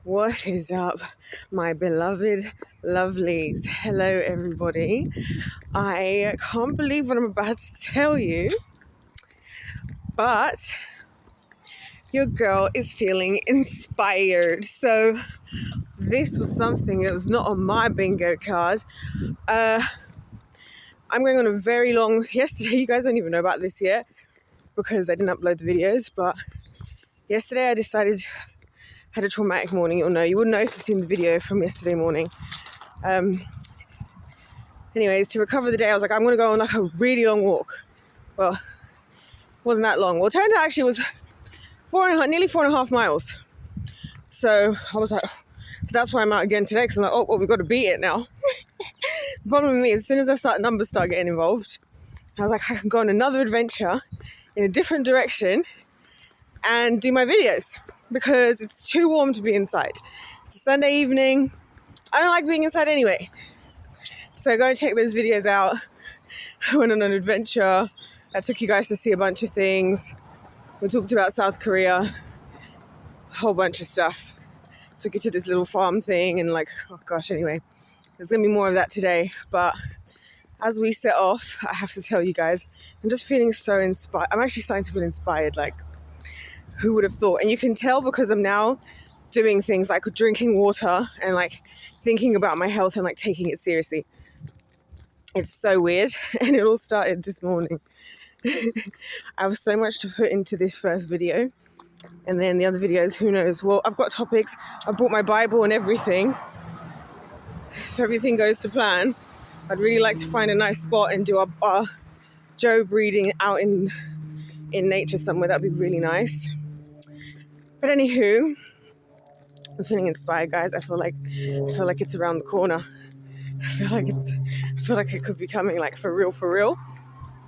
What is up, my beloved lovelies? Hello, everybody. I can't believe what I'm about to tell you, but your girl is feeling inspired. So this was something that was not on my bingo card. I'm going on a very long, yesterday, you guys don't even know about this yet because I didn't upload the videos, but yesterday I decided, had a traumatic morning. You'll know, you wouldn't know if you've seen the video from yesterday morning. Anyways, to recover the day, I was like, I'm going to go on like a really long walk. Well, it wasn't that long. Well, it turns out actually it was nearly 4.5 miles. So I was like, so that's why I'm out again today, because I'm like, oh, well, we've got to beat it now. The problem with me is as soon as numbers start getting involved, I was like, I can go on another adventure in a different direction and do my videos because it's too warm to be inside. It's a Sunday evening. I don't like being inside anyway. So go and check those videos out. I went on an adventure. I took you guys to see a bunch of things. We talked about South Korea, a whole bunch of stuff. Took you to this little farm thing and like, oh gosh, anyway. There's going to be more of that today. But as we set off, I have to tell you guys, I'm just feeling so inspired. I'm actually starting to feel inspired. Like, who would have thought? And you can tell because I'm now doing things like drinking water and like thinking about my health and like taking it seriously. It's so weird. And it all started this morning. I have so much to put into this first video. And then the other videos, who knows? Well, I've got topics. I've brought my Bible and everything. If everything goes to plan, I'd really like to find a nice spot and do our Job reading out in nature somewhere. That'd be really nice. But anywho, I'm feeling inspired, guys. I feel like it's around the corner. I feel like it could be coming, like for real.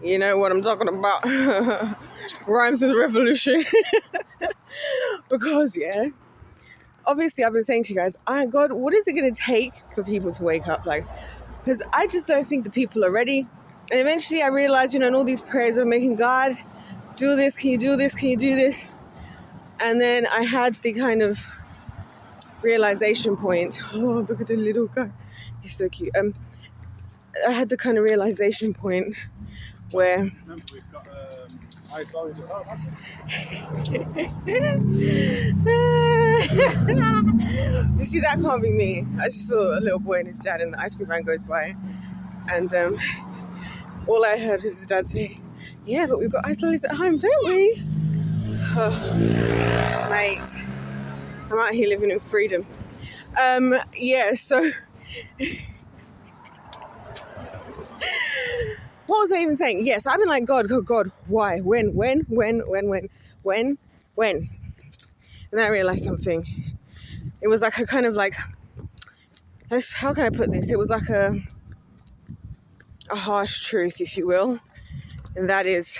You know what I'm talking about. Rhymes with revolution. Because, yeah, obviously I've been saying to you guys, God, what is it going to take for people to wake up? Like, because I just don't think the people are ready. And eventually I realized, in all these prayers I'm making, God, do this, can you do this, can you do this? And then I had the kind of realization point. Oh, look at the little guy. He's so cute. I had the kind of realization point where... Remember, we've got ice always at home. You see, that can't be me. I just saw a little boy and his dad and the ice cream van goes by. And all I heard was his dad say, yeah, but we've got ice lollies at home, don't we? Oh, mate, I'm out here living in freedom. Yeah, so... What was I even saying? Yes, I've been like, God, why? When? And then I realized something. It was like a kind of like, how can I put this? It was like a harsh truth, if you will. And that is,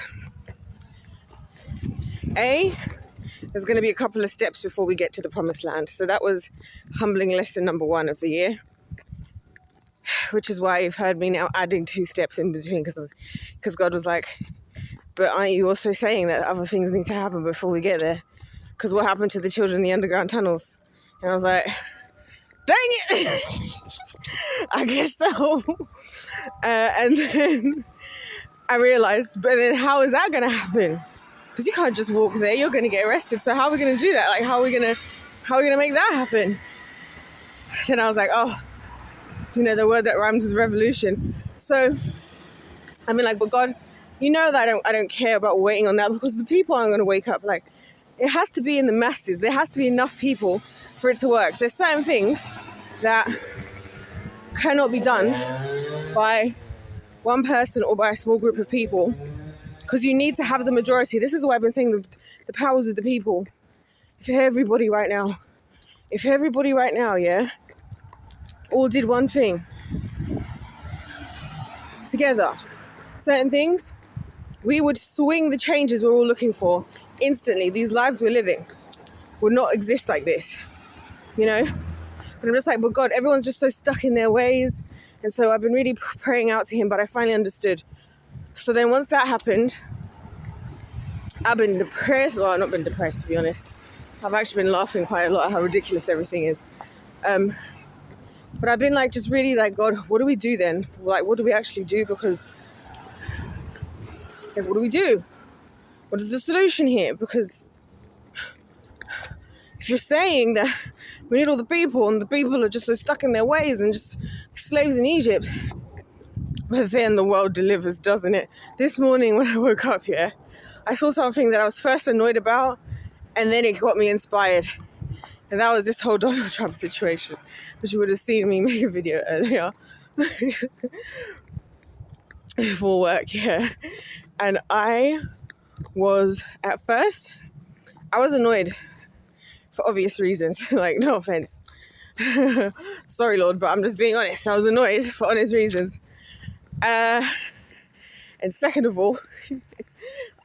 there's going to be a couple of steps before we get to the promised land. So that was humbling lesson number 1 of the year. Which is why you've heard me now adding 2 steps in between, because God was like, but aren't you also saying that other things need to happen before we get there? Because what happened to the children in the underground tunnels? And I was like, dang it! I guess so. And then I realized, but then how is that going to happen? Because you can't just walk there, you're going to get arrested. So how are we going to do that? Like, how are we going to make that happen? Then I was like, oh, the word that rhymes with revolution. So I mean, like, but God, that I don't care about waiting on that, because the people aren't going to wake up. Like, it has to be in the masses. There has to be enough people for it to work. There's certain things that cannot be done by one person or by a small group of people, because you need to have the majority. This is why I've been saying the powers of the people. If everybody right now, yeah, all did one thing together, certain things, we would swing the changes we're all looking for instantly. These lives we're living would not exist like this, But I'm just like, but God, everyone's just so stuck in their ways. And so I've been really praying out to him, but I finally understood. So then once that happened, I've been depressed. Well, I've not been depressed, to be honest. I've actually been laughing quite a lot at how ridiculous everything is. But I've been like, just really like, God, what do we do then? Like, what do we actually do? Because like, what do we do? What is the solution here? Because if you're saying that we need all the people and the people are just so stuck in their ways and just slaves in Egypt, but then the world delivers, doesn't it? This morning when I woke up, I saw something that I was first annoyed about, and then it got me inspired. And that was this whole Donald Trump situation, which you would have seen me make a video earlier before work, And I was annoyed for obvious reasons. Like, no offense. Sorry, Lord, but I'm just being honest. I was annoyed for honest reasons. And second of all,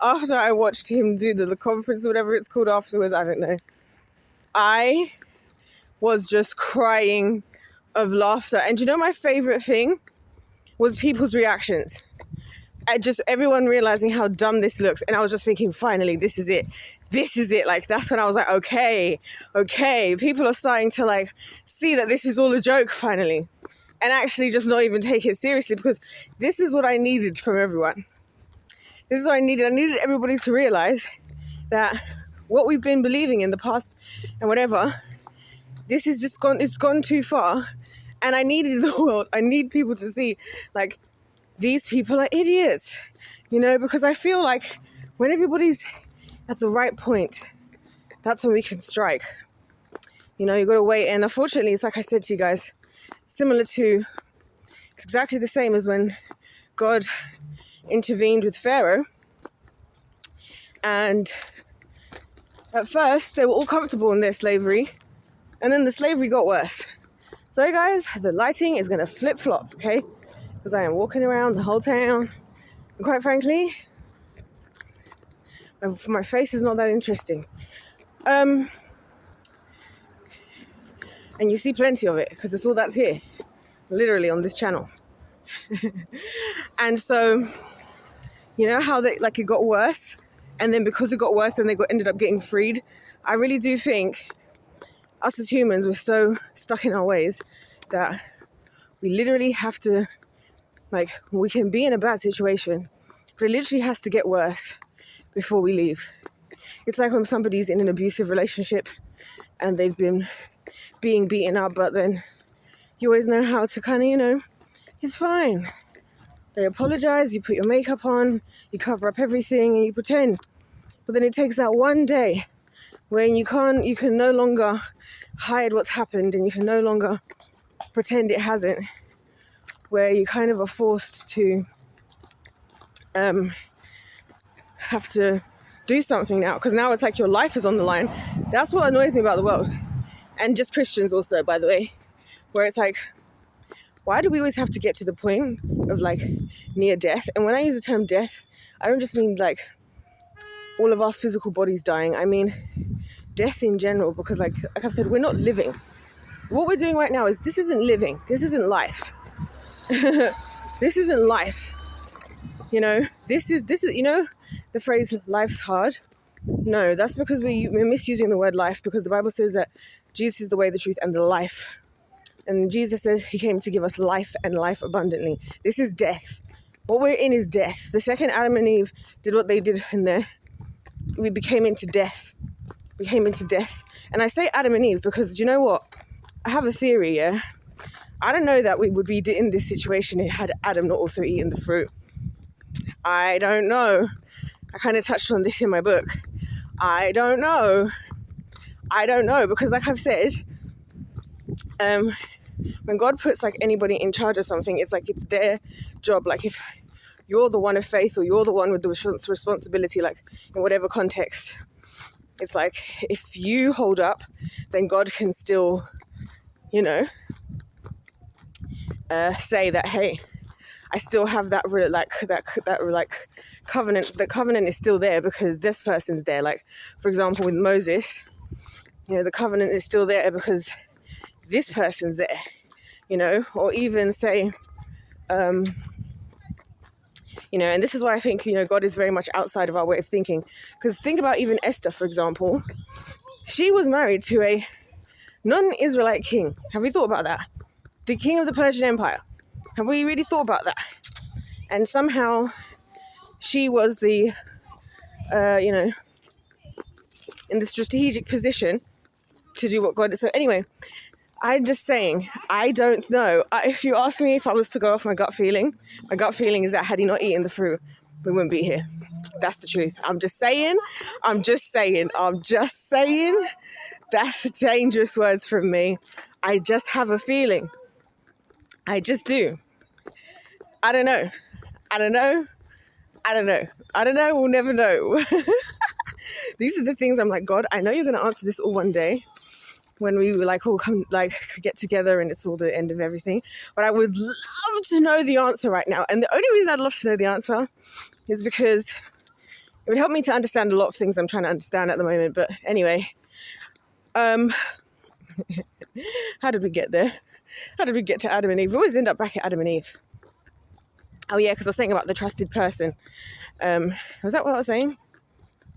after I watched him do the conference or whatever it's called afterwards, I don't know, I was just crying of laughter. And you know, my favorite thing was people's reactions. And just everyone realizing how dumb this looks. And I was just thinking, finally, this is it. This is it. Like, that's when I was like, okay. People are starting to like see that this is all a joke finally. And actually just not even take it seriously, because this is what I needed from everyone. This is what I needed. I needed everybody to realize that what we've been believing in the past and whatever, this is just gone, it's gone too far. And I needed the world, I need people to see, like, these people are idiots, you know, because I feel like when everybody's at the right point, that's when we can strike. You know, you got to wait. And unfortunately, it's like I said to you guys, it's exactly the same as when God intervened with Pharaoh. And at first, they were all comfortable in their slavery. And then the slavery got worse. Sorry, guys, the lighting is going to flip-flop, okay? Because I am walking around the whole town. And quite frankly, my face is not that interesting. And you see plenty of it, because it's all that's here. Literally on this channel. And so, you know how it got worse, and then because it got worse, then they ended up getting freed. I really do think us as humans, we're so stuck in our ways that we literally have to, like, we can be in a bad situation, but it literally has to get worse before we leave. It's like when somebody's in an abusive relationship and they've been being beaten up, but then you always know how to kind of, you know, it's fine. They apologize, you put your makeup on, you cover up everything and you pretend. But then it takes that one day when you can no longer hide what's happened and you can no longer pretend it hasn't, where you kind of are forced to have to do something now, because now it's like your life is on the line. That's what annoys me about the world. And just Christians also, by the way, where it's like, why do we always have to get to the point of like near death? And when I use the term death, I don't just mean like all of our physical bodies dying. I mean death in general, because like I've said, we're not living. What we're doing right now is, this isn't living. This isn't life. This isn't life. You know, this is, you know, the phrase life's hard. No, that's because we're misusing the word life, because the Bible says that Jesus is the way, the truth, and the life. And Jesus said he came to give us life and life abundantly. This is death. What we're in is death. The second Adam and Eve did what they did in there, we became into death. We came into death. And I say Adam and Eve because, do you know what? I have a theory, yeah? I don't know that we would be in this situation had Adam not also eaten the fruit. I don't know. I kind of touched on this in my book. I don't know, because like I've said, when God puts like anybody in charge of something, it's like it's their job. Like if you're the one of faith, or you're the one with the responsibility, like in whatever context, it's like if you hold up, then God can still, you know, say that, hey, I still have that covenant. The covenant is still there because this person's there. Like, for example, with Moses, you know, the covenant is still there because this person's there, you know, or even say, you know, and this is why I think, you know, God is very much outside of our way of thinking. Because think about even Esther, for example. She was married to a non-Israelite king. Have we thought about that? The king of the Persian Empire. Have we really thought about that? And somehow she was the, in the strategic position to do what God. So anyway, I'm just saying, I don't know. If you ask me if I was to go off my gut feeling is that had he not eaten the fruit, we wouldn't be here. That's the truth. I'm just saying. That's dangerous words from me. I just have a feeling. I just do. I don't know. We'll never know. These are the things I'm like, God, I know you're going to answer this all one day when we were like all come like get together and it's all the end of everything. But I would love to know the answer right now. And the only reason I'd love to know the answer is because it would help me to understand a lot of things I'm trying to understand at the moment. But anyway, how did we get there? How did we get to Adam and Eve? We always end up back at Adam and Eve. Oh yeah, because I was saying about the trusted person. Was that what I was saying?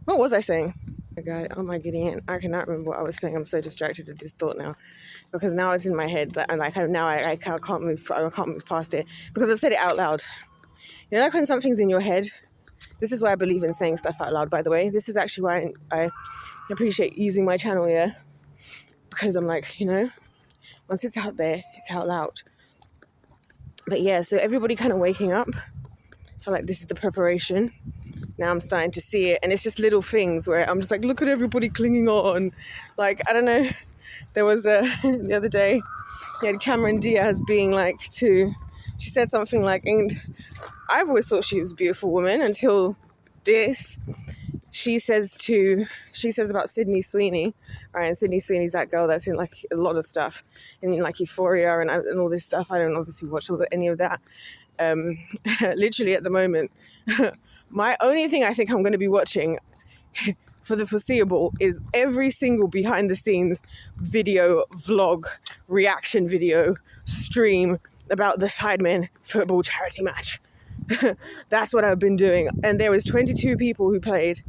What was I saying? Oh God, oh my Gideon, I cannot remember what I was saying. I'm so distracted with this thought now, because now it's in my head, and I can't move past it because I've said it out loud. You know, like when something's in your head. This is why I believe in saying stuff out loud. By the way, this is actually why I appreciate using my channel here, because I'm like, you know, once it's out there, it's out loud. But yeah, so everybody kind of waking up. I feel like this is the preparation. Now I'm starting to see it, and it's just little things where I'm just like, look at everybody clinging on. Like, I don't know, there was the other day, you had Cameron Diaz being like she said something like, and I've always thought she was a beautiful woman until this. She says about Sydney Sweeney, right? And Sydney Sweeney's that girl that's in like a lot of stuff, and in like Euphoria and all this stuff. I don't obviously watch any of that. Literally at the moment, my only thing I think I'm going to be watching for the foreseeable is every single behind the scenes video, vlog, reaction video, stream about the Sidemen football charity match. That's what I've been doing. And there was 22 people who played,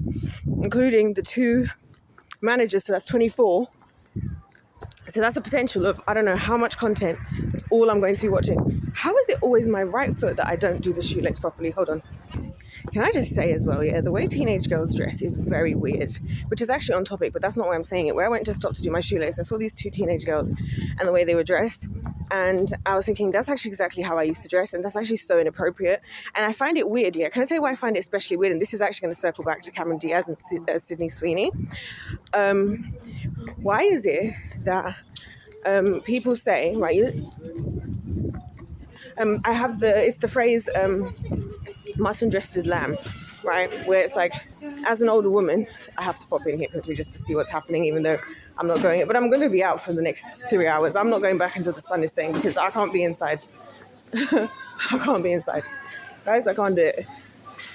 including the 2 managers, so that's 24. So that's a potential of, I don't know how much content. That's all I'm going to be watching. How is it always my right foot that I don't do the shoelace properly? Hold on. Can I just say as well, yeah, the way teenage girls dress is very weird, which is actually on topic, but that's not why I'm saying it. Where I went to stop to do my shoelace, I saw these 2 teenage girls and the way they were dressed. And I was thinking, that's actually exactly how I used to dress, and that's actually so inappropriate. And I find it weird, yeah. Can I tell you why I find it especially weird? And this is actually going to circle back to Cameron Diaz and Sydney Sweeney. Why is it that people say, right, I have it's the phrase, mutton dressed as lamb, right? Where it's like, as an older woman, I have to pop in here quickly just to see what's happening, even though I'm not going, but I'm going to be out for the next 3 hours. I'm not going back until the sun is setting because I can't be inside. I can't be inside. Guys, I can't do it.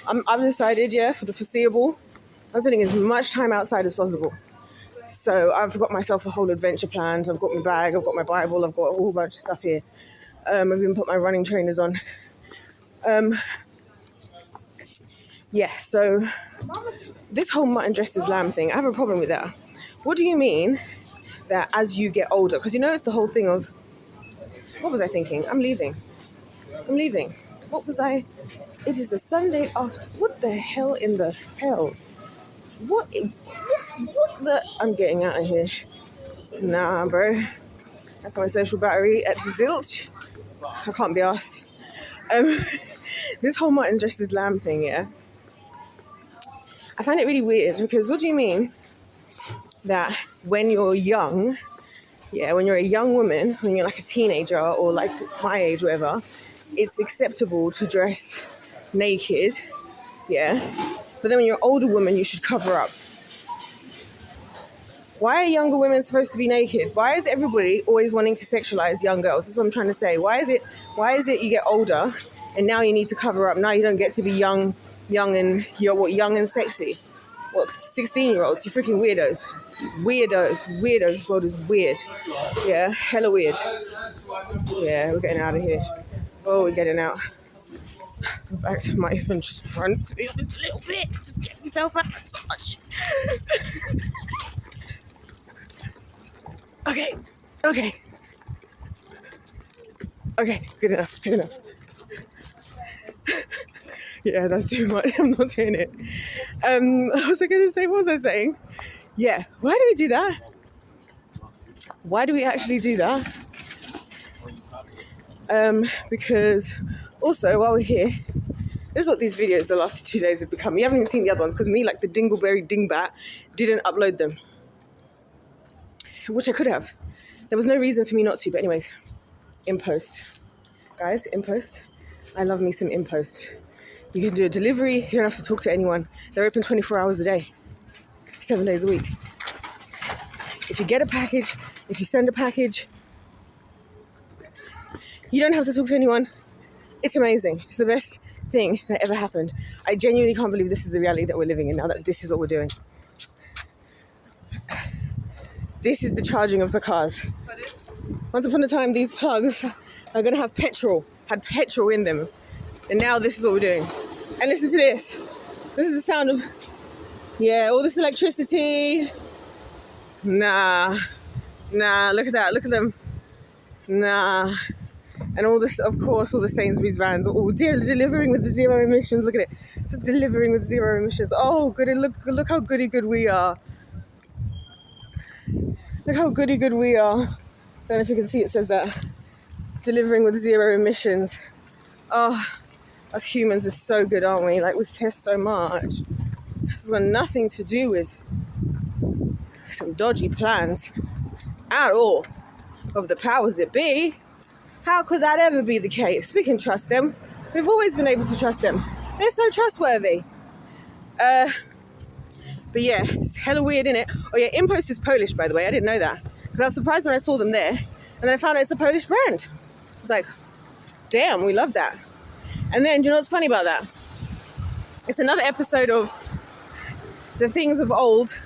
I've decided, yeah, for the foreseeable, I'm spending as much time outside as possible. So I've got myself a whole adventure planned. I've got my bag, I've got my Bible, I've got a whole bunch of stuff here. I've even put my running trainers on. Yeah, so this whole mutton dressed as lamb thing, I have a problem with that. What do you mean that as you get older? Because you know it's the whole thing of, what was I thinking? I'm leaving. What was I? It is the Sunday after. What the hell in the hell? What the? I'm getting out of here. Nah, bro. That's my social battery at zilch. I can't be asked. This whole mutton dressed as lamb thing, yeah. I find it really weird because what do you mean that when you're young, yeah, when you're a young woman, when you're like a teenager or like my age, whatever, it's acceptable to dress naked, yeah, but then when you're an older woman, you should cover up. Why are younger women supposed to be naked? Why is everybody always wanting to sexualize young girls? That's what I'm trying to say. Why is it you get older and now you need to cover up? Now you don't get to be young and sexy. What, 16-year-olds? You freaking weirdos. Weirdos. This world is weird. Yeah, hella weird. Yeah, we're getting out of here. Oh, we're getting out. In fact, I might even just run through this little bit. Just get myself out of touch. Okay. Good enough. Yeah, that's too much. I'm not doing it. What was I going to say? What was I saying? Yeah, why do we do that? Why do we actually do that? Because also, while we're here, this is what these videos the last 2 days have become. You haven't even seen the other ones because me, like the Dingleberry Dingbat, didn't upload them. Which I could have. There was no reason for me not to, but anyways, InPost. Guys, InPost. I love me some InPost. You can do a delivery, you don't have to talk to anyone. They're open 24 hours a day, 7 days a week. If you get a package, if you send a package, you don't have to talk to anyone. It's amazing. It's the best thing that ever happened. I genuinely can't believe this is the reality that we're living in now, that this is what we're doing. This is the charging of the cars. Once upon a time, these plugs are going to have had petrol in them. And now this is what we're doing. And listen to this. This is the sound of, all this electricity. Nah, look at that, look at them. Nah. And all this, of course, all the Sainsbury's vans, delivering with the zero emissions. Look at it, just delivering with zero emissions. Oh, goody, look how goody good we are. Look how goody good we are. I don't know if you can see, it says that. Delivering with zero emissions. Oh, us humans, we're so good, aren't we? Like, we care so much. This has got nothing to do with some dodgy plans at all of the powers that be. How could that ever be the case? We can trust them. We've always been able to trust them. They're so trustworthy. But yeah, it's hella weird, innit? Oh yeah, InPost is Polish, by the way. I didn't know that. Because I was surprised when I saw them there. And then I found out it's a Polish brand. I was like, damn, we love that. And then, do you know what's funny about that? It's another episode of the things of old.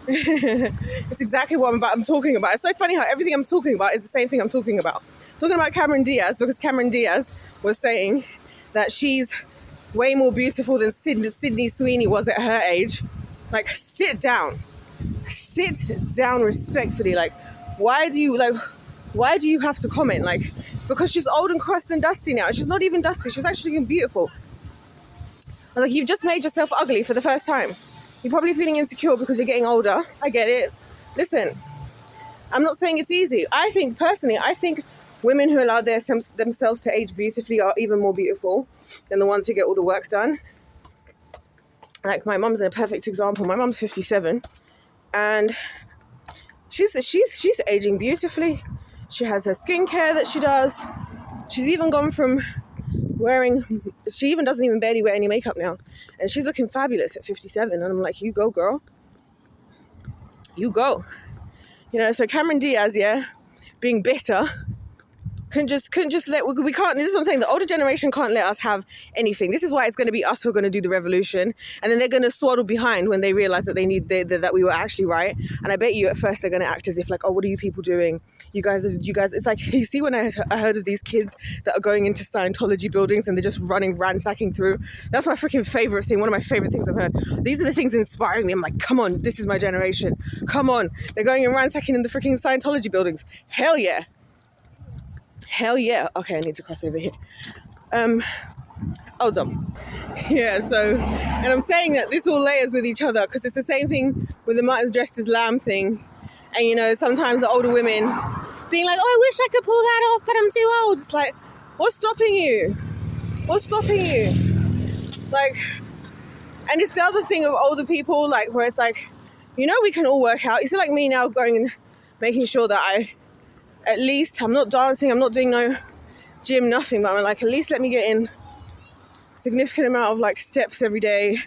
It's exactly what I'm talking about. It's so funny how everything I'm talking about is the same thing I'm talking about. Talking about Cameron Diaz, because Cameron Diaz was saying that she's way more beautiful than Sydney Sweeney was at her age. Like, sit down respectfully. Like, why do you have to comment? Like, because she's old and crushed and dusty now. She's not even dusty. She's actually looking beautiful. I was like, you've just made yourself ugly for the first time. You're probably feeling insecure because you're getting older. I get it. Listen, I'm not saying it's easy. I think women who allow themselves to age beautifully are even more beautiful than the ones who get all the work done. Like, my mum's a perfect example. My mum's 57 and she's aging beautifully. She has her skincare that she does. She's even gone from she even doesn't even barely wear any makeup now. And she's looking fabulous at 57. And I'm like, you go, girl. You go. You know, so Cameron Diaz, being bitter, couldn't just let, we can't, this is what I'm saying, the older generation can't let us have anything. This is why it's going to be us who are going to do the revolution, and then they're going to swaddle behind when they realize that that we were actually right. And I bet you at first they're going to act as if like, oh, what are you people doing? You guys, it's like, you see when I heard of these kids that are going into Scientology buildings and they're just ransacking through. That's my freaking favorite thing. One of my favorite things I've heard. These are the things inspiring me. I'm like, come on, this is my generation. Come on. They're going and ransacking in the freaking Scientology buildings. Hell yeah. Hell yeah. Okay, I need to cross over here. Hold on. Yeah, so, and I'm saying that this all layers with each other because it's the same thing with the Martin's dressed as lamb thing. And, you know, sometimes the older women being like, oh, I wish I could pull that off, but I'm too old. It's like, what's stopping you? What's stopping you? Like, and it's the other thing of older people, like, where it's like, you know, we can all work out. You see, like me now going and making sure that at least, I'm not dancing, I'm not doing no gym, nothing, but I'm like, at least let me get in a significant amount of like steps every day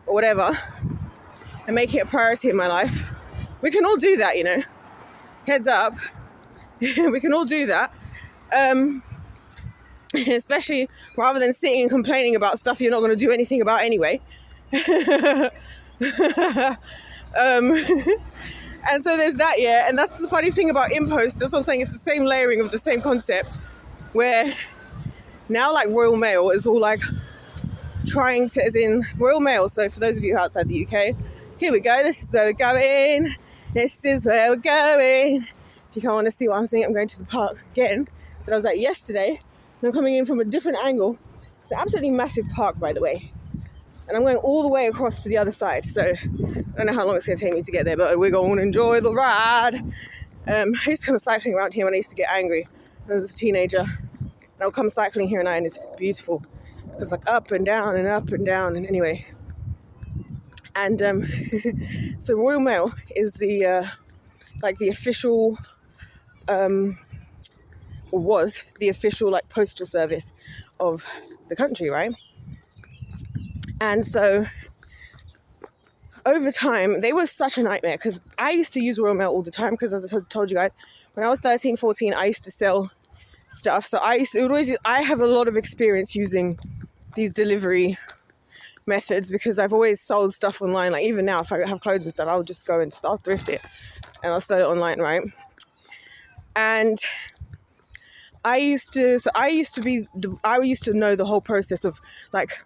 or whatever and make it a priority in my life. We can all do that, you know, heads up. We can all do that. Especially rather than sitting and complaining about stuff you're not going to do anything about anyway. And so there's that, and that's the funny thing about InPost. That's what I'm saying, it's the same layering of the same concept, where now like Royal Mail is all like trying to, as in Royal Mail, so for those of you outside the UK, here we go, this is where we're going, This is where we're going. If you can't want to see what I'm saying, I'm going to the park again that I was at yesterday. I'm coming in from a different angle. It's an absolutely massive park, by the way. And I'm going all the way across to the other side. So I don't know how long it's going to take me to get there, but we're going to enjoy the ride. I used to come cycling around here when I used to get angry when I was a teenager. And I would come cycling here and it's beautiful. It's like up and down and up and down. And anyway. And so Royal Mail is the official, or was the official like postal service of the country, right? And so over time, they were such a nightmare because I used to use Royal Mail all the time because, as I told you guys, when I was 13, 14, I used to sell stuff. So I have a lot of experience using these delivery methods because I've always sold stuff online. Like even now, if I have clothes and stuff, I'll just go and I'll thrift it and I'll sell it online, right? And I used to know the whole process of like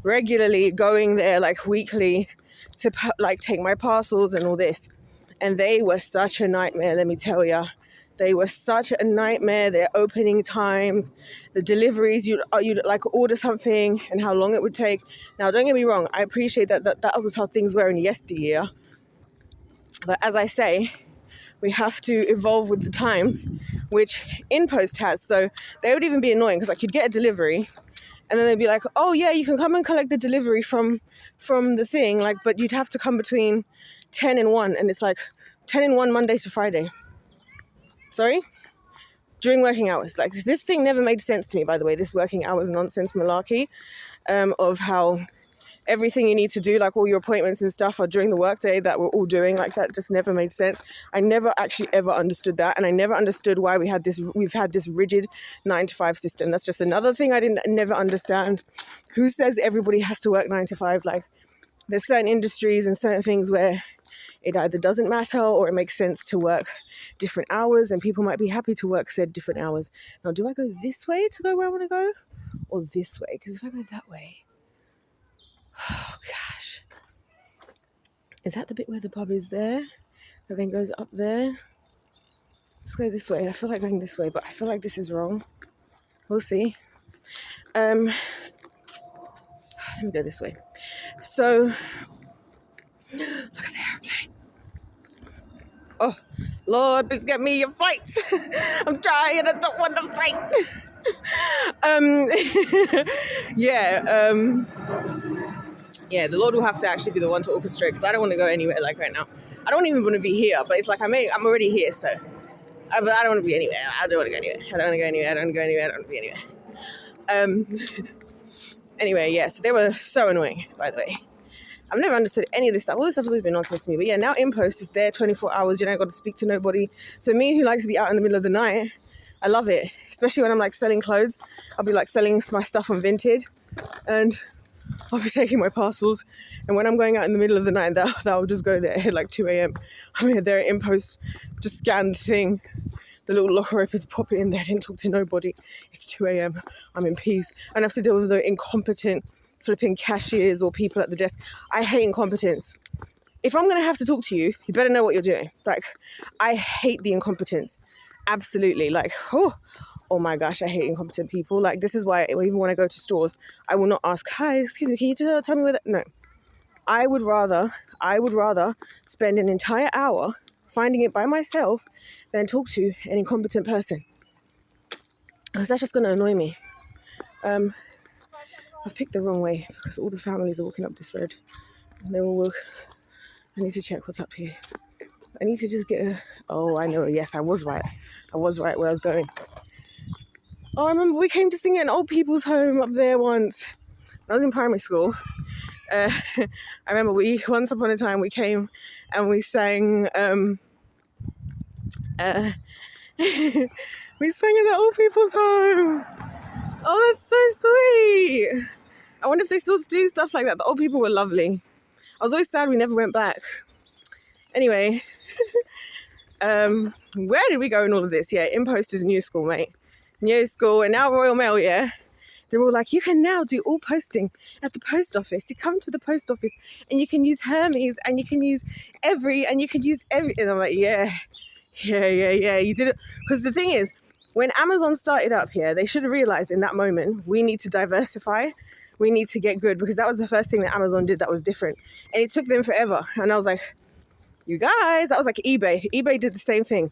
regularly going there like weekly to like take my parcels and all this. And they were such a nightmare, let me tell you. They were such a nightmare. Their opening times, the deliveries, you'd like order something and how long it would take. Now, don't get me wrong. I appreciate that was how things were in yesteryear. But as I say, we have to evolve with the times, which InPost has. So they would even be annoying because like you'd get a delivery and then they'd be like, oh yeah, you can come and collect the delivery from the thing. Like, but you'd have to come between 10 and 1. And it's like 10 and 1 Monday to Friday. Sorry? During working hours. Like this thing never made sense to me, by the way, this working hours nonsense malarkey of how everything you need to do, like all your appointments and stuff are during the workday that we're all doing. Like that just never made sense. I never actually ever understood that. And I never understood why we've had this rigid 9-to-5 system. That's just another thing I never understand. Who says everybody has to work 9 to 5? Like there's certain industries and certain things where it either doesn't matter or it makes sense to work different hours and people might be happy to work said different hours. Now, do I go this way to go where I want to go or this way? Because if I go that way, oh gosh. Is that the bit where the pub is there? That then goes up there? Let's go this way. I feel like going this way, but I feel like this is wrong. We'll see. Let me go this way. So, look at the airplane. Oh, Lord, please get me a flight. I'm trying, I don't want to fight. Yeah, the Lord will have to actually be the one to orchestrate because I don't want to go anywhere like right now. I don't even want to be here, but it's like I'm already here, so. But I don't want to be anywhere. I don't want to go anywhere. I don't want to go anywhere. Anyway, yeah, so they were so annoying, by the way. I've never understood any of this stuff. All this stuff has always been nonsense to me. But yeah, now InPost is there 24 hours. You don't got to speak to nobody. So me who likes to be out in the middle of the night, I love it. Especially when I'm like selling clothes. I'll be like selling my stuff on Vinted. And I'll be taking my parcels. And when I'm going out in the middle of the night, that'll just go there at like 2 a.m. I'm there at InPost, just scan the thing. The little locker opens, pop it in there. I didn't talk to nobody. It's 2 a.m. I'm in peace. I don't have to deal with the incompetent flipping cashiers or people at the desk. I hate incompetence. If I'm going to have to talk to you, you better know what you're doing. Like, I hate the incompetence. Absolutely. Like, oh my gosh, I hate incompetent people. Like, this is why even when I go to stores, I will not ask, hi, excuse me, can you tell me where that... No. I would rather spend an entire hour finding it by myself than talk to an incompetent person. Because that's just going to annoy me. I've picked the wrong way because all the families are walking up this road and they will walk. I need to check what's up here. I need to just get oh, I know. Yes, I was right where I was going. Oh, I remember we came to sing at an old people's home up there once. When I was in primary school. I remember once upon a time we came and we sang we sang at the old people's home. Oh, that's so sweet. I wonder if they still do stuff like that. The old people were lovely. I was always sad we never went back. Anyway, where did we go in all of this? Yeah, InPost is new school, mate. New school, and now Royal Mail, yeah. they're all like, you can now do all posting at the post office. You come to the post office and you can use Hermes and you can use and you can use every. And I'm like, yeah. You did it. Because the thing is, when Amazon started up here, they should have realized in that moment, we need to diversify. We need to get good, because that was the first thing that Amazon did that was different. And it took them forever. And I was like, you guys, that was like eBay. eBay did the same thing.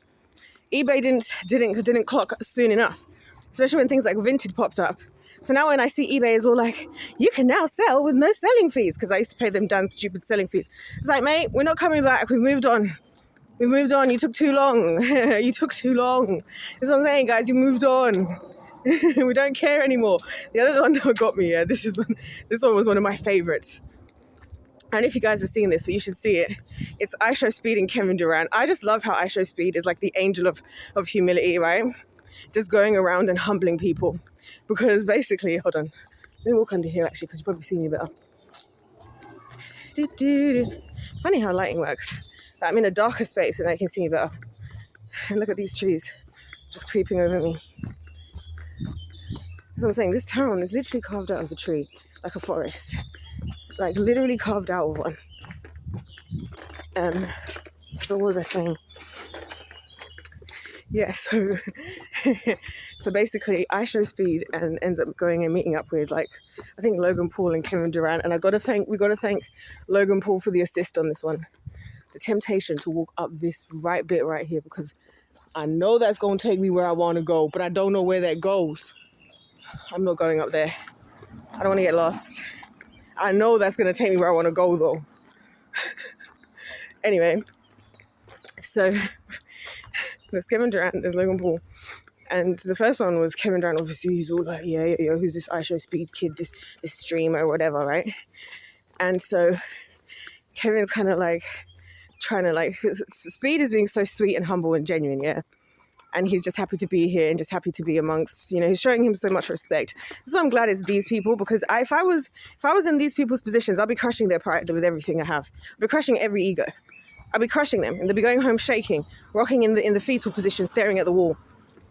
eBay didn't clock soon enough, especially when things like Vinted popped up. So now when I see eBay is all like, you can now sell with no selling fees, because I used to pay them damn stupid selling fees. It's like, mate, we're not coming back. We've moved on. You took too long. You took too long. That's what I'm saying, guys. You moved on. We don't care anymore. The other one that got me, this one was one of my favorites. And if you guys are seeing this, but you should see it. It's IShowSpeed and Kevin Durant. I just love how IShowSpeed is like the angel of humility, right? Just going around and humbling people. Because basically, hold on. Let me walk under here actually, because you probably see me better. Funny how lighting works. I'm in a darker space and I can see me better. And look at these trees just creeping over me. That's what I'm saying. This town is literally carved out of a tree, like a forest. Like literally carved out of one. What was I saying? Yeah, so basically IShowSpeed and ends up going and meeting up with, like, I think Logan Paul and Kevin Durant. And we got to thank Logan Paul for the assist on this one. The temptation to walk up this right bit right here, because I know that's going to take me where I want to go, but I don't know where that goes. I'm not going up there. I don't want to get lost. I know that's going to take me where I want to go, though. Anyway, so there's Kevin Durant, there's Logan Paul. And the first one was Kevin Durant. Obviously, he's all like, yeah, who's this IShowSpeed kid, this streamer or whatever, right? And so Kevin's kind of like trying to like, Speed is being so sweet and humble and genuine, yeah. And he's just happy to be here and just happy to be amongst, he's showing him so much respect. So I'm glad it's these people, because if I was in these people's positions, I'll be crushing their pride with everything I have. I'll be crushing every ego. I'll be crushing them, and they'll be going home shaking, rocking in the fetal position, staring at the wall.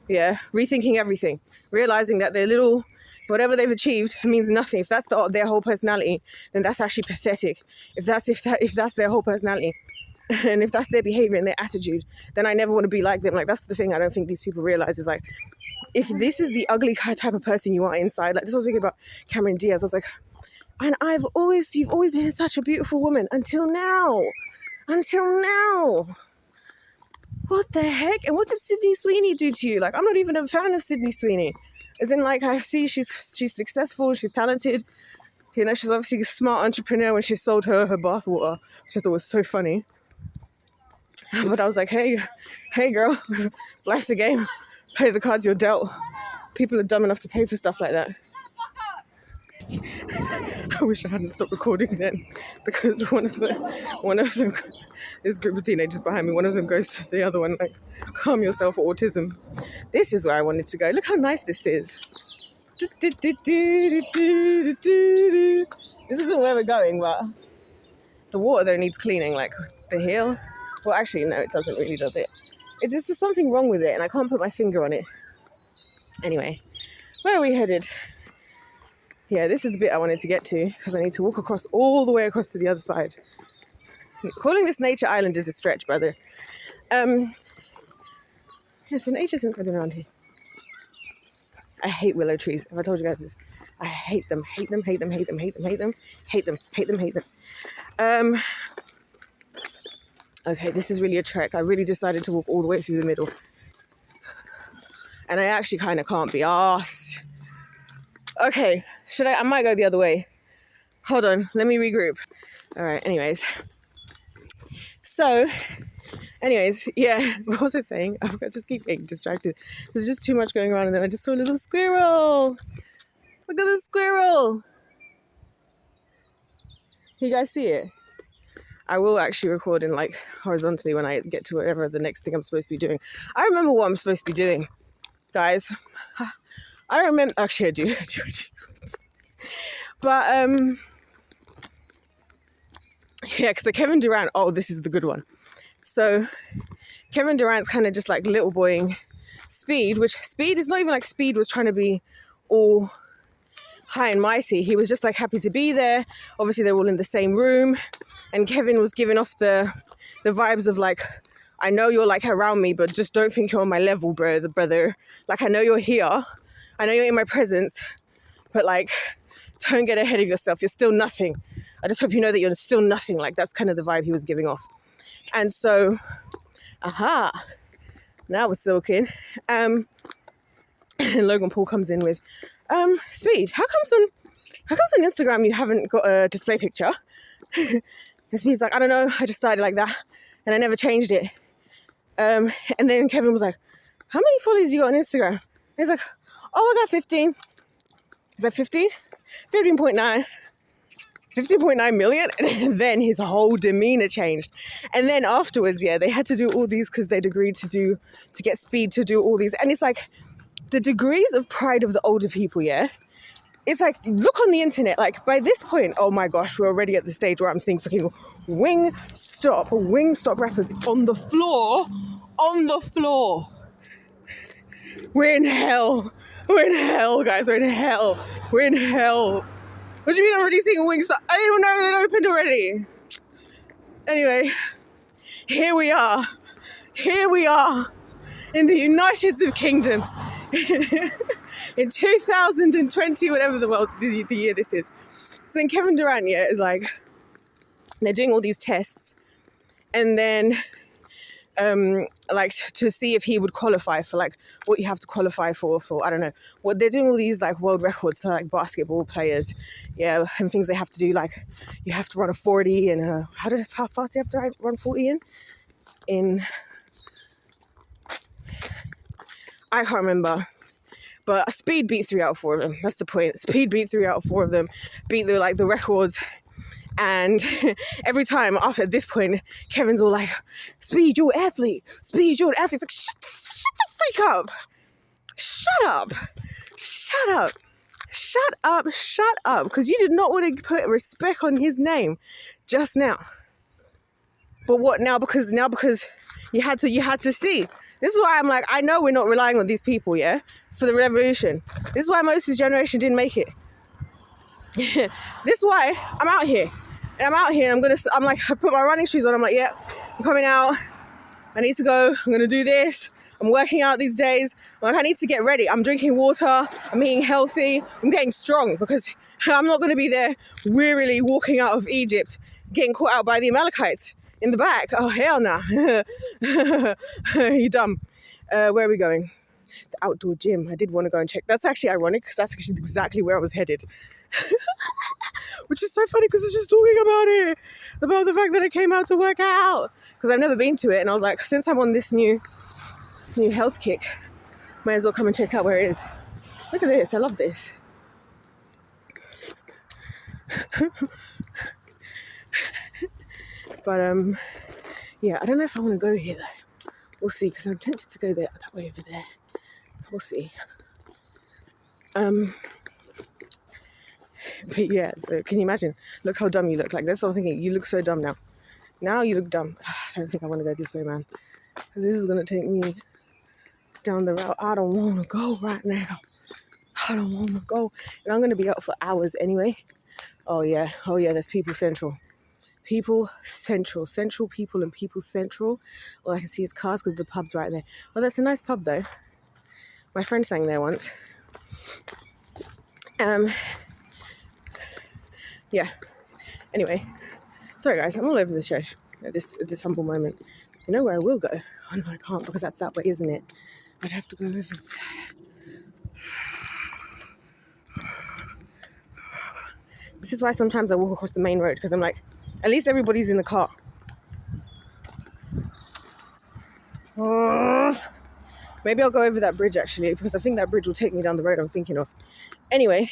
Yeah, rethinking everything, realizing that their little, whatever they've achieved means nothing. If that's their whole personality, then that's actually pathetic. If that's their whole personality, and if that's their behavior and their attitude, then I never want to be like them. Like, that's the thing I don't think these people realize is, like, if this is the ugly type of person you are inside, like this was thinking about Cameron Diaz. I was like, and you've always been such a beautiful woman until now. What the heck? And what did Sydney Sweeney do to you? Like, I'm not even a fan of Sydney Sweeney. As in, like, I see she's successful, she's talented. She's obviously a smart entrepreneur when she sold her bathwater, which I thought was so funny. But I was like, hey girl, life's a game. Play the cards you're dealt. People are dumb enough to pay for stuff like that. I wish I hadn't stopped recording then, because one of them, this group of teenagers behind me, one of them goes to the other one like, calm yourself, autism. This is where I wanted to go. Look how nice this is. This isn't where we're going, but the water though needs cleaning, like the hill. Well, actually, no, it doesn't really, does it? It's just something wrong with it, and I can't put my finger on it. Anyway, where are we headed? Yeah, this is the bit I wanted to get to, because I need to walk all the way across to the other side. Calling this Nature Island is a stretch, brother. Yeah, it's been ages since I've been around here. I hate willow trees. Have I told you guys this? I hate them. Okay, this is really a trek. I really decided to walk all the way through the middle. And I actually kind of can't be asked. Okay, I might go the other way. Hold on, let me regroup. All right, anyways, yeah, what was I saying? I just keep getting distracted. There's just too much going on, and then I just saw a little squirrel. Look at the squirrel. You guys see it? I will actually record in like horizontally when I get to whatever the next thing I'm supposed to be doing. I remember what I'm supposed to be doing, guys. I don't remember. Actually, I do. But yeah, because Kevin Durant. Oh, this is the good one. So Kevin Durant's kind of just like little boying Speed, which Speed is not even like Speed was trying to be all high and mighty. He was just like happy to be there. Obviously they're all in the same room, and Kevin was giving off the vibes of like, I know you're like around me, but just don't think you're on my level, brother. Like, I know you're here, I know you're in my presence, but like, don't get ahead of yourself. You're still nothing. I just hope you know that you're still nothing. Like, that's kind of the vibe he was giving off. And so, now we're talking. And Logan Paul comes in with, Speed, how comes on Instagram you haven't got a display picture? And Speed's like, I don't know, I just started like that and I never changed it. And then Kevin was like, how many followers you got on Instagram? And he's like, oh, I got 15. Is that 15? 15.9. 15.9 million. And then his whole demeanor changed. And then afterwards, yeah, they had to do all these because they'd agreed to get Speed to do all these. And it's like the degrees of pride of the older people, yeah? It's like, look on the internet, like by this point, oh my gosh, we're already at the stage where I'm seeing freaking wing stop rappers on the floor. We're in hell, guys, we're in hell. What do you mean I'm already seeing wing stop? I don't know, they're opened already. Anyway, here we are in the United Kingdoms. In 2020, whatever the year this is. So then Kevin Durant, yeah, is like, they're doing all these tests, and then like to see if he would qualify for like what you have to qualify for I don't know. Well, they're doing all these like world records for like basketball players, yeah, and things they have to do, like you have to run a 40 and how fast do you have to run 40 in I can't remember. But Speed beat 3 out of 4 of them. That's the point. Speed beat 3 out of 4 of them. Beat the records. And every time after this point, Kevin's all like, Speed, you're an athlete. Speed, you're an athlete. It's like, shut the freak up. Shut up. Because you did not want to put respect on his name just now. But what now? Because you had to see. This is why I'm like, I know we're not relying on these people, yeah, for the revolution. This is why most of this generation didn't make it. This is why I'm out here. And I'm like, I put my running shoes on. I'm like, yeah, I'm coming out. I need to go. I'm going to do this. I'm working out these days. I'm like, I need to get ready. I'm drinking water. I'm eating healthy. I'm getting strong because I'm not going to be there wearily walking out of Egypt, getting caught out by the Amalekites in the back. Oh, hell no. You dumb. Where are we going? The outdoor gym. I did want to go and check. That's actually ironic because that's actually exactly where I was headed. Which is so funny because it's just talking about the fact that I came out to work out. Because I've never been to it. And I was like, since I'm on this new health kick, might as well come and check out where it is. Look at this. I love this. But yeah, I don't know if I want to go here though. We'll see, because I'm tempted to go that way over there. We'll see. But yeah, so can you imagine? Look how dumb you look. Like, that's what I'm thinking. You look so dumb now. Now you look dumb. I don't think I want to go this way, man. Because this is going to take me down the route I don't want to go right now. I don't want to go. And I'm going to be out for hours anyway. Oh yeah, there's People Central. People Central. Central People and People Central. All I can see is cars because the pub's right there. Well, that's a nice pub though. My friend sang there once. Yeah. Anyway. Sorry guys, I'm all over the show at this humble moment. You know where I will go? Oh no, I can't because that's that way, isn't it? I'd have to go over there. This is why sometimes I walk across the main road, because I'm like, at least everybody's in the car. Maybe I'll go over that bridge actually, because I think that bridge will take me down the road I'm thinking of. Anyway,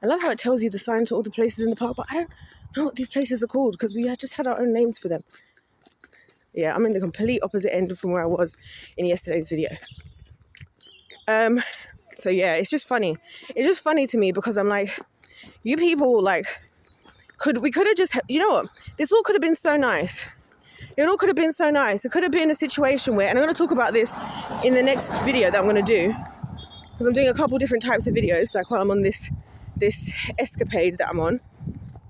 I love how it tells you the sign to all the places in the park, but I don't know what these places are called because we just had our own names for them. Yeah, I'm in the complete opposite end from where I was in yesterday's video. So yeah, it's just funny. It's just funny to me because I'm like, you people, like, we could have just, you know what? This all could have been so nice. It all could have been so nice. It could have been a situation where, and I'm going to talk about this in the next video that I'm going to do. because I'm doing a couple different types of videos, like while I'm on this escapade that I'm on.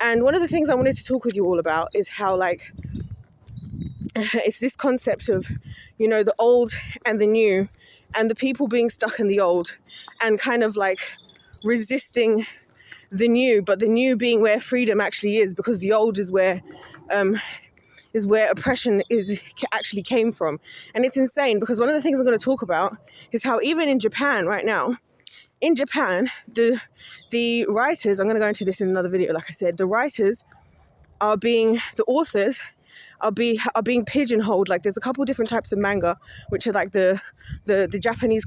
And one of the things I wanted to talk with you all about is how, like, it's this concept of, you know, the old and the new, and the people being stuck in the old and kind of like resisting the new, but the new being where freedom actually is, because the old is where oppression actually came from. And it's insane, because one of the things I'm going to talk about is how even in Japan right now, in Japan, the writers, I'm going to go into this in another video, like I said, the authors are being pigeonholed. Like, there's a couple different types of manga, which are like the Japanese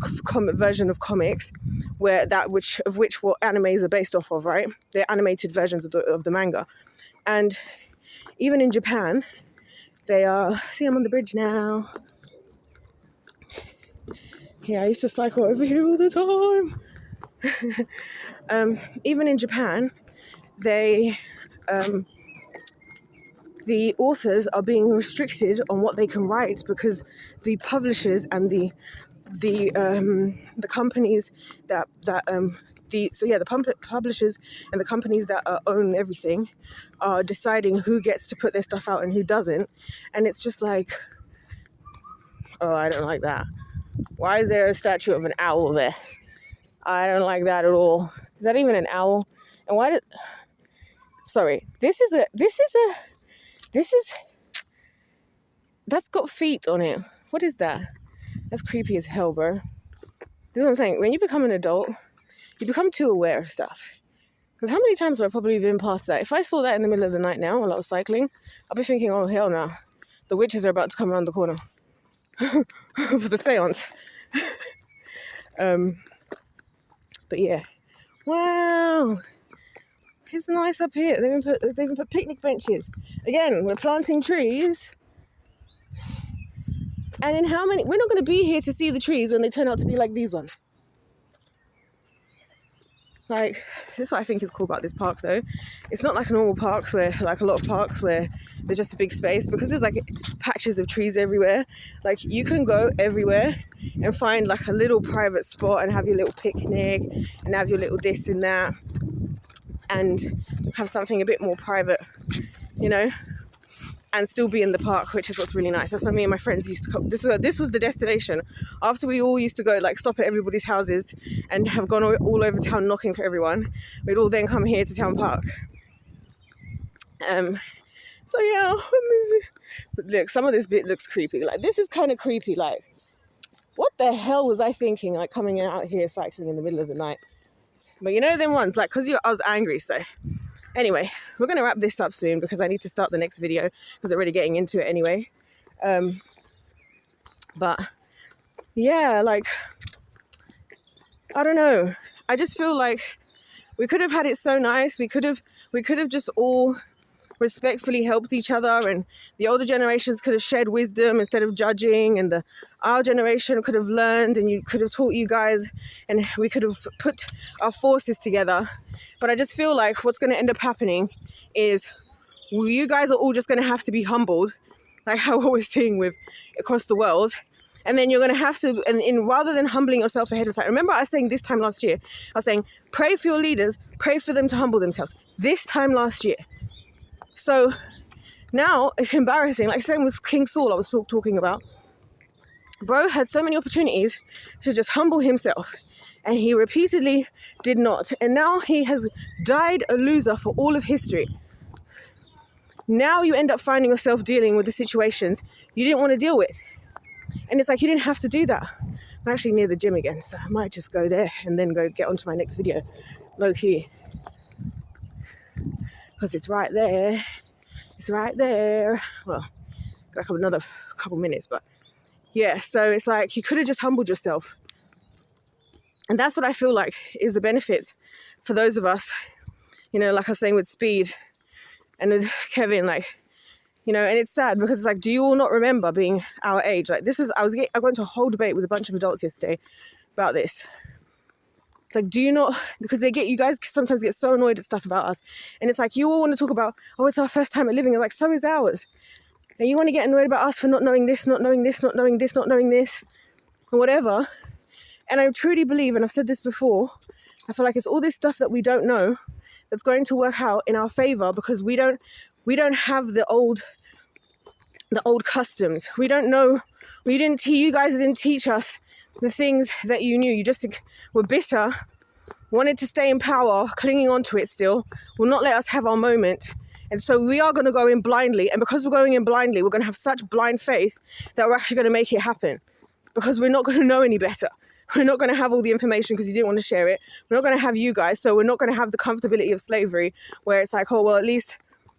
version of comics, which what animes are based off of, right? They're animated versions of the manga. And even in Japan, they are, see, I'm on the bridge now. Yeah, I used to cycle over here all the time. Even in Japan, the authors are being restricted on what they can write, because the publishers and the companies the publishers and the companies that own everything are deciding who gets to put their stuff out and who doesn't. And it's just like, oh, I don't like that. Why is there a statue of an owl there? I don't like that at all. Is that even an owl? And why did... Sorry, that's got feet on it. What is that? That's creepy as hell, bro. This is what I'm saying. When you become an adult, you become too aware of stuff. Because how many times have I probably been past that? If I saw that in the middle of the night now while I was cycling, I'll be thinking, oh, hell no. The witches are about to come around the corner for the seance. But yeah. Wow. It's nice up here. They've even put picnic benches. Again, we're planting trees. And in how many... We're not going to be here to see the trees when they turn out to be like these ones. Like, this is what I think is cool about this park, though. It's not like normal parks where, like a lot of parks where there's just a big space, because there's like patches of trees everywhere. Like, you can go everywhere and find like a little private spot and have your little picnic and have your little this and that and have something a bit more private, you know, and still be in the park, which is what's really nice. That's why me and my friends used to come. This was the destination. After we all used to go, like, stop at everybody's houses and have gone all over town knocking for everyone, we'd all then come here to Town Park. So yeah, but look, some of this bit looks creepy. Like, this is kind of creepy. Like, what the hell was I thinking, like, coming out here cycling in the middle of the night? But you know them ones, like, because I was angry, so... Anyway, we're going to wrap this up soon because I need to start the next video because I'm already getting into it anyway. But yeah, like, I don't know. I just feel like we could have had it so nice. We could have just all respectfully helped each other, and the older generations could have shared wisdom instead of judging, and our generation could have learned, and you could have taught you guys, and we could have put our forces together. But I just feel like what's going to end up happening is you guys are all just going to have to be humbled, like how we're seeing with across the world. And then you're going to have to, and rather than humbling yourself ahead of time, remember I was saying this time last year, I was saying, pray for your leaders, pray for them to humble themselves. This time last year. So now it's embarrassing. Like, same with King Saul I was talking about. Bro had so many opportunities to just humble himself, and he repeatedly did not. And now he has died a loser for all of history. Now you end up finding yourself dealing with the situations you didn't want to deal with. And it's like, you didn't have to do that. I'm actually near the gym again, so I might just go there and then go get onto my next video, low key. Because it's right there. It's right there. Well, got another couple minutes, but yeah, so it's like you could have just humbled yourself. And that's what I feel like is the benefits for those of us, you know, like I was saying with Speed and with Kevin, like, you know, and it's sad because it's like, do you all not remember being our age? Like, I went to a whole debate with a bunch of adults yesterday about this. It's like, do you not, because you guys sometimes get so annoyed at stuff about us. And it's like, you all want to talk about, oh, it's our first time at living. And like, so is ours. And you want to get annoyed about us for not knowing this, not knowing this, not knowing this, not knowing this, and whatever. And I truly believe, and I've said this before, I feel like it's all this stuff that we don't know that's going to work out in our favor, because we don't have the old customs. We don't know. You guys didn't teach us the things that you knew. You just were bitter, wanted to stay in power, clinging on to it still, will not let us have our moment. And so we are going to go in blindly. And because we're going in blindly, we're going to have such blind faith that we're actually going to make it happen, because we're not going to know any better. We're not going to have all the information because you didn't want to share it. We're not going to have you guys. So we're not going to have the comfortability of slavery where it's like, oh, well, at least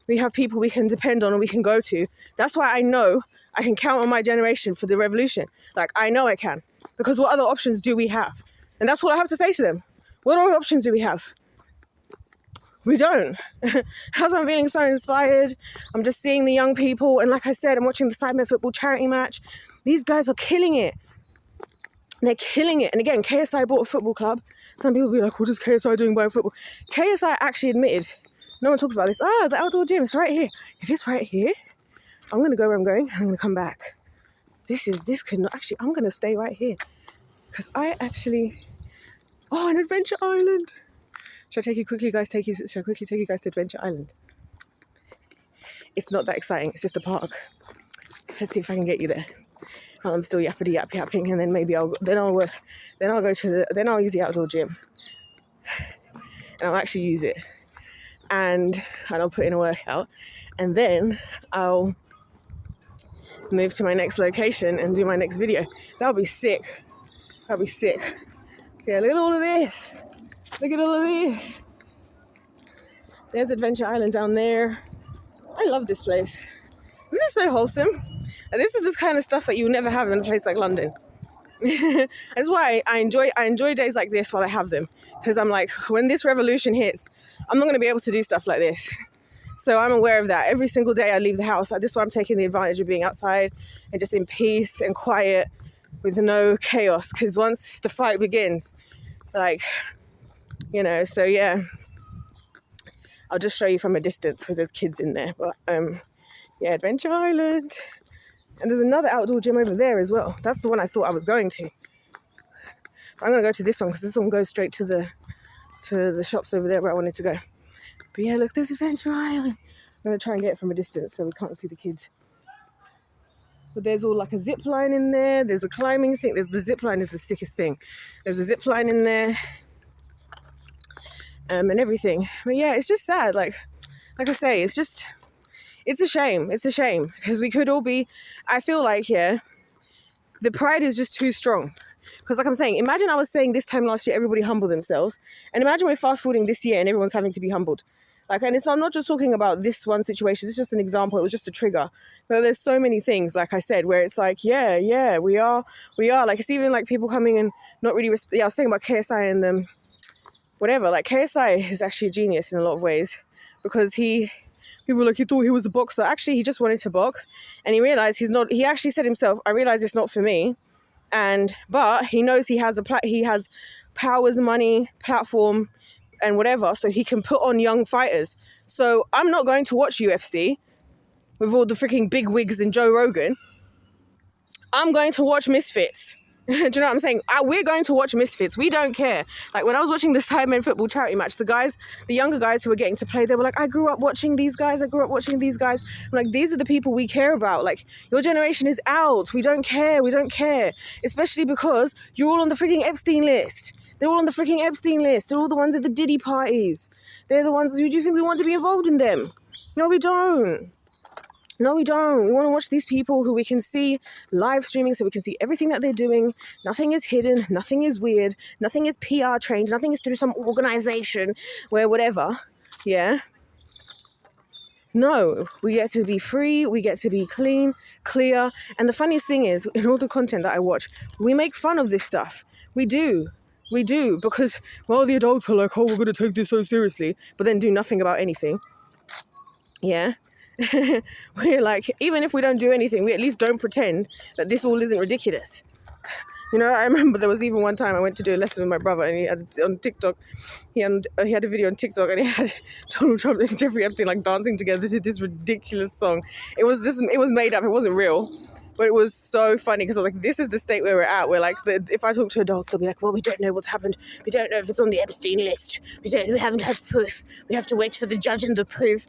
we have people we can depend on and we can go to. That's why I know I can count on my generation for the revolution. Like, I know I can. Because what other options do we have? And that's what I have to say to them. What other options do we have? We don't. That's why I'm feeling so inspired. I'm just seeing the young people. And like I said, I'm watching the Sidemen football charity match. These guys are killing it. They're killing it. And again, KSI bought a football club. Some people be like, what is KSI doing buying football? KSI actually admitted, no one talks about this. Oh, the outdoor gym, it's right here. If it's right here, I'm going to go where I'm going. I'm going to come back. I'm going to stay right here. Because an adventure island. Should I quickly take you guys to Adventure Island? It's not that exciting. It's just a park. Let's see if I can get you there. I'm still yapping, and then maybe I'll use the outdoor gym, and I'll actually use it, and I'll put in a workout, and then I'll move to my next location and do my next video. That'll be sick. See, look at all of this. There's Adventure Island down there. I love this place. This is so wholesome. And this is this kind of stuff that you would never have in a place like London. That's why I enjoy days like this while I have them. Because I'm like, when this revolution hits, I'm not going to be able to do stuff like this. So I'm aware of that. Every single day I leave the house. This is why I'm taking the advantage of being outside and just in peace and quiet with no chaos. Because once the fight begins, so yeah. I'll just show you from a distance because there's kids in there. But Adventure Island. And there's another outdoor gym over there as well. That's the one I thought I was going to. But I'm going to go to this one because this one goes straight to the shops over there where I wanted to go. But yeah, look, there's Adventure Island. I'm going to try and get it from a distance so we can't see the kids. But there's all like a zip line in there. There's a climbing thing. The zip line is the sickest thing. There's a zip line in there. And everything. But yeah, it's just sad. Like I say, it's a shame. It's a shame because we could all be, I feel like, the pride is just too strong. Because like I'm saying, imagine I was saying this time last year, everybody humbled themselves. And imagine we're fast forwarding this year and everyone's having to be humbled. And I'm not just talking about this one situation. It's just an example. It was just a trigger. But there's so many things, like I said, where it's like, we are. Like, it's even like people coming and not really, I was saying about KSI and whatever. Like, KSI is actually a genius in a lot of ways because people were like, he thought he was a boxer. Actually, he just wanted to box. And he realized he's not, he actually said himself, I realize it's not for me. But he knows he has powers, money, platform, and whatever, so he can put on young fighters. So I'm not going to watch UFC with all the freaking big wigs and Joe Rogan. I'm going to watch Misfits. Do you know what I'm saying? We're going to watch Misfits. We don't care. Like when I was watching the Sidemen football charity match, the younger guys who were getting to play, they were like, I grew up watching these guys. I'm like, these are the people we care about. Like, your generation is out. We don't care. Especially because you're all on the freaking Epstein list. They're all on the freaking Epstein list. They're all the ones at the Diddy parties. They're the ones who do you think we want to be involved in them? No, we don't. We want to watch these people who we can see live streaming so we can see everything that they're doing. Nothing is hidden. Nothing is weird. Nothing is PR trained. Nothing is through some organization where whatever. Yeah. No, we get to be free. We get to be clean, clear. And the funniest thing is, in all the content that I watch, we make fun of this stuff. We do because, well, the adults are like, oh, we're going to take this so seriously, but then do nothing about anything. Yeah. We're like, even if we don't do anything, we at least don't pretend that this all isn't ridiculous. You know, I remember there was even one time I went to do a lesson with my brother, and he had on TikTok, he had a video on TikTok, and he had Donald Trump and Jeffrey Epstein like dancing together to this ridiculous song. It was made up. It wasn't real. But it was so funny because I was like, this is the state where we're at. We're like, if I talk to adults, they'll be like, well, we don't know what's happened. We don't know if it's on the Epstein list. We haven't had proof. We have to wait for the judge and the proof.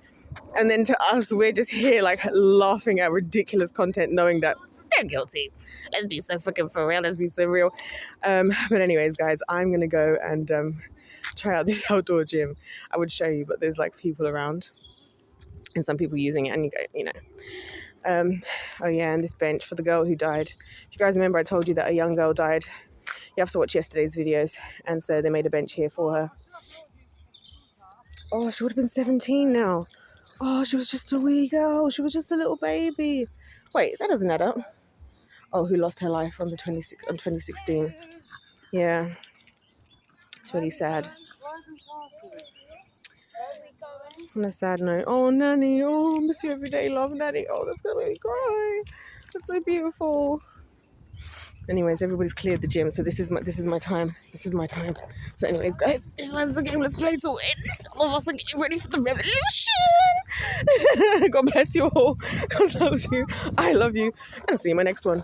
And then to us, we're just here like laughing at ridiculous content, knowing that they're guilty. Let's be so fucking for real. Let's be so real. But anyways, guys, I'm going to go and try out this outdoor gym. I would show you, but there's like people around and some people using it, and you go, you know. Oh yeah, and this bench for the girl who died. If you guys remember, I told you that a young girl died. You have to watch yesterday's videos, and so they made a bench here for her. Oh, she would have been 17 now. Oh, she was just a wee girl. She was just a little baby. Wait, that doesn't add up. Oh, who lost her life on 2016. Yeah, it's really sad. On a sad note, oh, Nanny, oh, I miss you every day, love, Nanny. Oh, that's going to make me cry. That's so beautiful. Anyways, everybody's cleared the gym, so this is my time. This is my time. So anyways, guys, if that's the game, let's play to win. Some of us are getting ready for the revolution. God bless you all. God loves you. I love you. And I'll see you in my next one.